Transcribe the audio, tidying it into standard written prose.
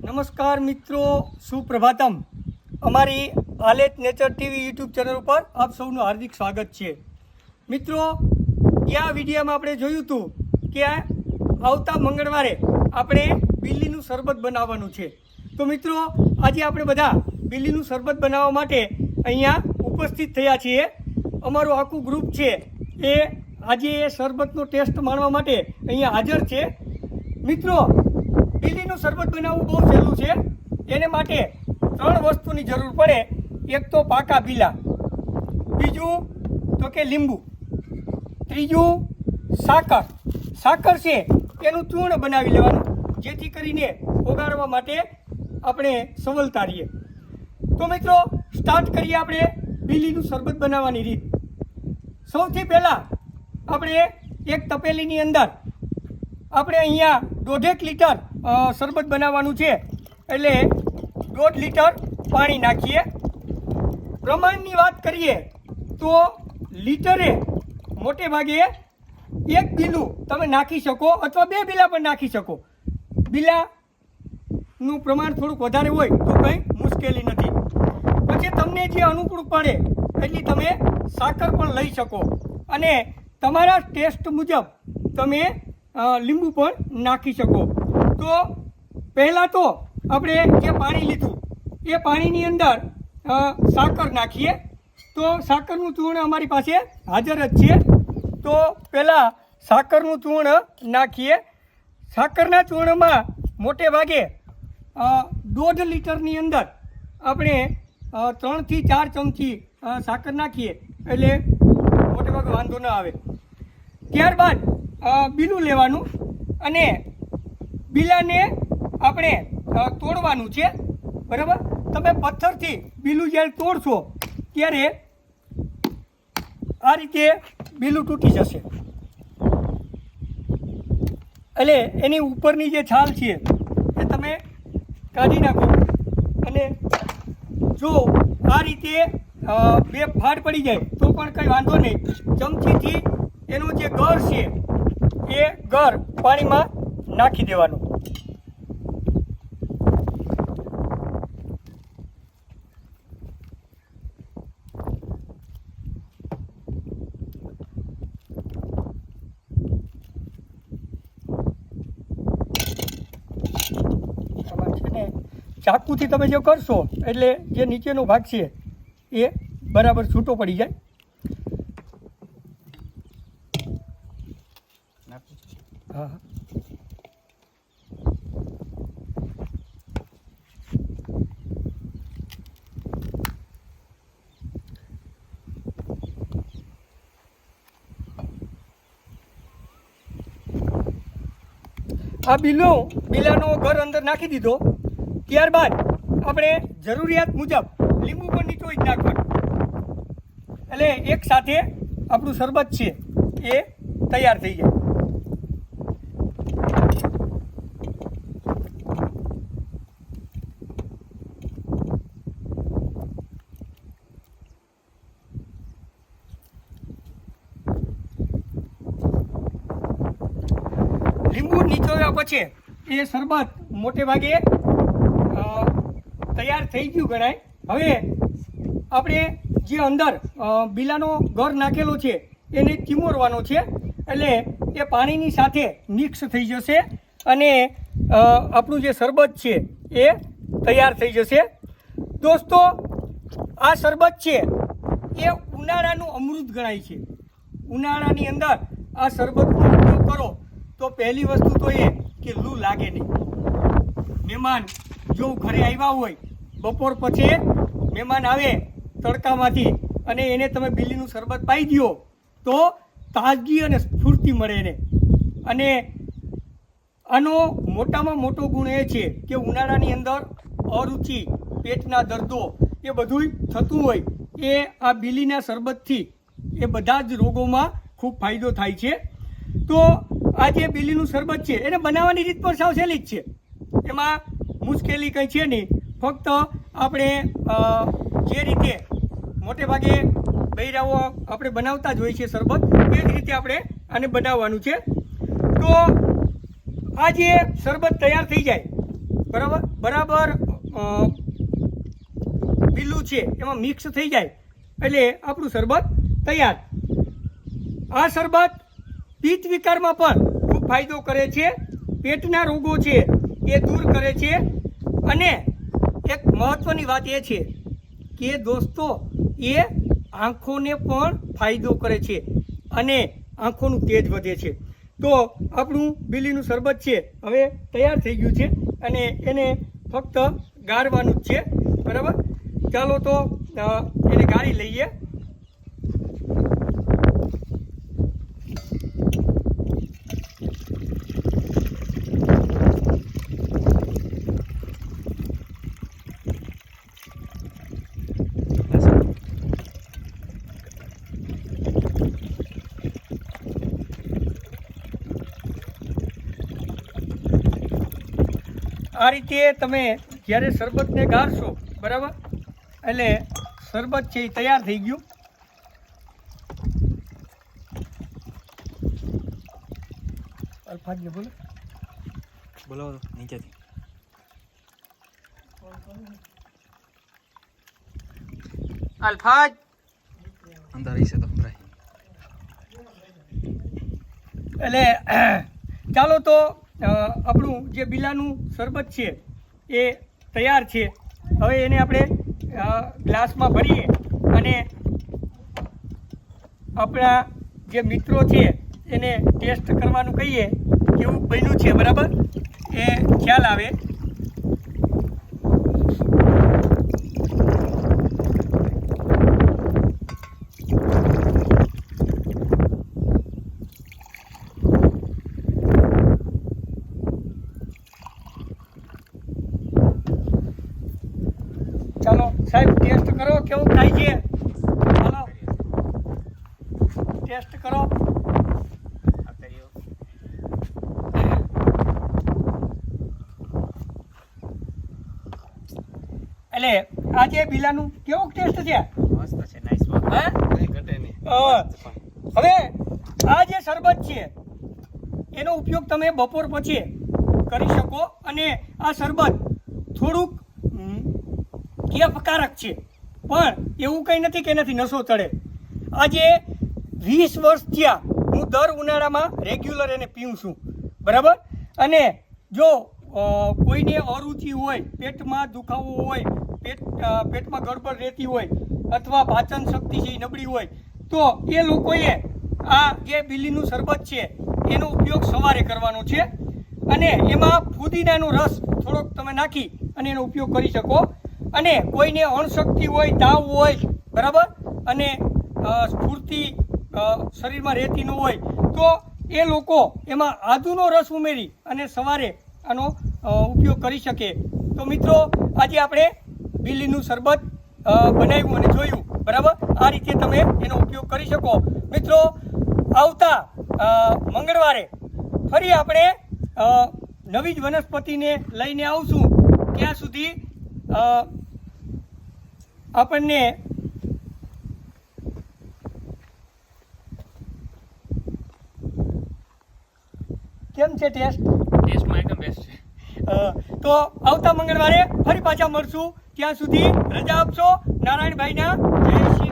નમસ્કાર મિત્રો, સુપ્રભાતમ. અમારી આલેત નેચર ટીવી યુટ્યુબ ચેનલ ઉપર આપ સૌનું હાર્દિક સ્વાગત છે. મિત્રો, આ વિડીયોમાં આપણે જોયું હતું કે આવતા મંગળવારે આપણે બિલ્લીનું શરબત બનાવવાનું છે. તો મિત્રો, આજે આપણે બધા બિલ્લીનું શરબત બનાવવા માટે અહીંયા ઉપસ્થિત થયા છીએ. અમારું આખું ગ્રુપ છે એ આજે એ શરબતનો ટેસ્ટ માણવા માટે અહીંયા હાજર છે. મિત્રો, બિલ્લીનું શરબત બનાવવું બહુ સહેલું છે. એને માટે 3 વસ્તુની જરૂર પડે. એક તો પાકા બિલ્લા, બીજું તો કે લીંબુ, ત્રીજું સાકર છે એનું ચૂર્ણ બનાવી લેવાનું, જેથી કરીને ઓગાળવા માટે આપણે સવલતા રહીએ. તો મિત્રો, સ્ટાર્ટ કરીએ આપણે બિલ્લીનું શરબત બનાવવાની રીત. સૌથી પહેલાં આપણે એક તપેલીની અંદર આપણે અહીંયા 1.5 લીટર શરબત બનાવવાનું છે, એટલે 1.5 લીટર પાણી નાખીએ. પ્રમાણની વાત કરીએ તો લીટરે મોટે ભાગે 1 બિલ્લું તમે નાખી શકો અથવા 2 બિલ્લા પણ નાખી શકો. બિલ્લાનું પ્રમાણ થોડુંક વધારે હોય તો કંઈ મુશ્કેલી નથી. પછી તમને જે અનુકૂળ પડે એટલી તમે સાકર પણ લઈ શકો અને તમારા ટેસ્ટ મુજબ તમે લીંબુ પણ નાખી શકો. તો પહેલાં તો આપણે જે પાણી લીધું એ પાણીની અંદર સાકર નાખીએ. તો સાકરનું ચૂર્ણ અમારી પાસે હાજર જ છે. તો પહેલાં સાકરનું ચૂર્ણ નાખીએ. સાકરના ચૂર્ણમાં મોટે ભાગે 1.5 લીટરની અંદર આપણે 3 થી 4 ચમચી સાકર નાખીએ એટલે મોટે ભાગે વાંધો ન આવે. ત્યારબાદ બિલ્લું લેવાનું અને બિલ્લાને આપણે તોડવાનું છે, બરાબર. તમે પથ્થરથી બિલ્લું જ્યારે તોડશો ત્યારે આ રીતે બિલ્લું તૂટી જશે. એટલે એની ઉપરની જે છાલ છે એ તમે કાઢી નાખો અને જો આ રીતે 2 ફાડ પડી જાય તો પણ કંઈ વાંધો નહીં. ચમચીથી એનું જે ગર છે એ ગર પાણીમાં નાખી દેવાનું. ચાકુથી તમે જો કરશો એટલે જે નીચેનો ભાગ છે એ બરાબર છૂટો પડી જાય. હા, આ બિલ્લાનો ઘર અંદર નાખી દીધો. ત્યારબાદ આપણે જરૂરિયાત મુજબ લીંબુ પણ નીચોઈ જ નાખવાનું, એટલે એક સાથે આપણું શરબત છે એ તૈયાર થઈ જાય. લીંબુ નીચોવ્યા પછી એ શરબત મોટે ભાગે તૈયાર થઈ ગયું ગણાય. હવે આપણે જે અંદર બિલ્લાનો ગર નાખેલો છે એને ચીમોરવાનો છે, એટલે એ પાણીની સાથે મિક્સ થઈ જશે અને આપણું જે શરબત છે એ તૈયાર થઈ જશે. દોસ્તો, આ શરબત છે એ ઉનાળાનું અમૃત ગણાય છે. ઉનાળાની અંદર આ શરબતનો ઉપયોગ કરો તો પહેલી વસ્તુ તો એ કે લૂ લાગે નહીં. મહેમાન જો ઘરે આવ્યા હોય, બપોર પછી મહેમાન આવે તડકામાંથી અને એને તમે બિલ્લીનું શરબત પાઈ દો તો તાજગી અને સ્ફૂર્તિ મળે એને. અને આનો મોટામાં મોટો ગુણ એ છે કે ઉનાળાની અંદર અરુચિ, પેટના દર્દો એ બધુંય થતું હોય એ આ બિલ્લીના શરબતથી એ બધા જ રોગોમાં ખૂબ ફાયદો થાય છે. તો આ જે બિલ્લીનું શરબત છે એને બનાવવાની રીત પણ સાવ સહેલી જ છે. એમાં મુશ્કેલી કંઈ છે નહીં. ફક્ત આપણે જે રીતે મોટે ભાગે બૈરાઓ આપણે બનાવતા જ હોય છે શરબત, એ જ રીતે આપણે આને બનાવવાનું છે. તો આ જે શરબત તૈયાર થઈ જાય બરાબર બીલું છે એમાં મિક્સ થઈ જાય એટલે આપણું શરબત તૈયાર. આ શરબત પિત્ત વિકારમાં પણ ખૂબ ફાયદો કરે છે, પેટના રોગો છે એ દૂર કરે છે. અને એક મહત્ત્વની વાત એ છે કે દોસ્તો એ આંખોને પણ ફાયદો કરે છે અને આંખોનું તેજ વધે છે. તો આપણું બીલીનું શરબત છે હવે તૈયાર થઈ ગયું છે અને એને ફક્ત ગાળવાનું જ છે. બરાબર, ચાલો તો એને ગાળી લઈએ. આ રીતે તમે જ્યારે શરબતને ગાળશો બરાબર એટલે શરબત છે એ તૈયાર થઈ ગયું. અલ્ફાજને બોલો બોલાવો નીચેથી. અલ્ફાજ અંદર આવી છે તો ભરાય. એટલે ચાલો તો આપણું જે બીલાનું શરબત છે એ તૈયાર છે. હવે એને આપણે ગ્લાસમાં ભરીએ અને આપણા જે મિત્રો છે એને ટેસ્ટ કરવાનું કહીએ કેવું બન્યું છે બરાબર એ ખ્યાલ આવે. ચાલો સાહેબ ટેસ્ટ કરો કેવું થાય છે. ચાલો ટેસ્ટ કરો. એટલે આ જે બીલાનું કેવું ટેસ્ટ છે? મસ્ત છે, નાઈસ. હા કઈ ઘટે નહીં. હવે આ જે શરબત છે એનો ઉપયોગ તમે બપોર પછી કરી શકો અને આ શરબત થોડુંક કેફકારક છે પણ એવું કંઈ નથી કે એનાથી નશો ચડે. આજે 20 વર્ષ થયા હું દર ઉનાળામાં રેગ્યુલર એને પીઉં છું બરાબર. અને જો કોઈને અરુચિ હોય, પેટમાં દુખાવો હોય, પેટમાં ગડબડ રહેતી હોય અથવા પાચન શક્તિ છે એ નબળી હોય તો એ લોકોએ આ જે બીલીનું શરબત છે એનો ઉપયોગ સવારે કરવાનો છે અને એમાં ફુદીનાનો રસ થોડોક તમે નાખી અને એનો ઉપયોગ કરી શકો. અને કોઈને અણશક્તિ હોય, તાવ હોય બરાબર અને સ્ફૂર્તિ શરીરમાં રહેતી ન હોય તો એ લોકો એમાં આદુનો રસ ઉમેરી અને સવારે આનો ઉપયોગ કરી શકે. તો મિત્રો આજે આપણે બીલીનું શરબત બનાવ્યું અને જોયું બરાબર. આ રીતે તમે એનો ઉપયોગ કરી શકો. મિત્રો આવતા મંગળવારે ફરી આપણે નવી જ વનસ્પતિને લઈને આવશું. ત્યાં સુધી આપણને કેમ છે ટેસ્ટ? ટેસ્ટમાં એકદમ બેસ્ટ છે. તો આવતા મંગળવારે ફરી પાછા મળશું. ત્યાં સુધી રજા આપશો. નારાયણભાઈના જય શ્રી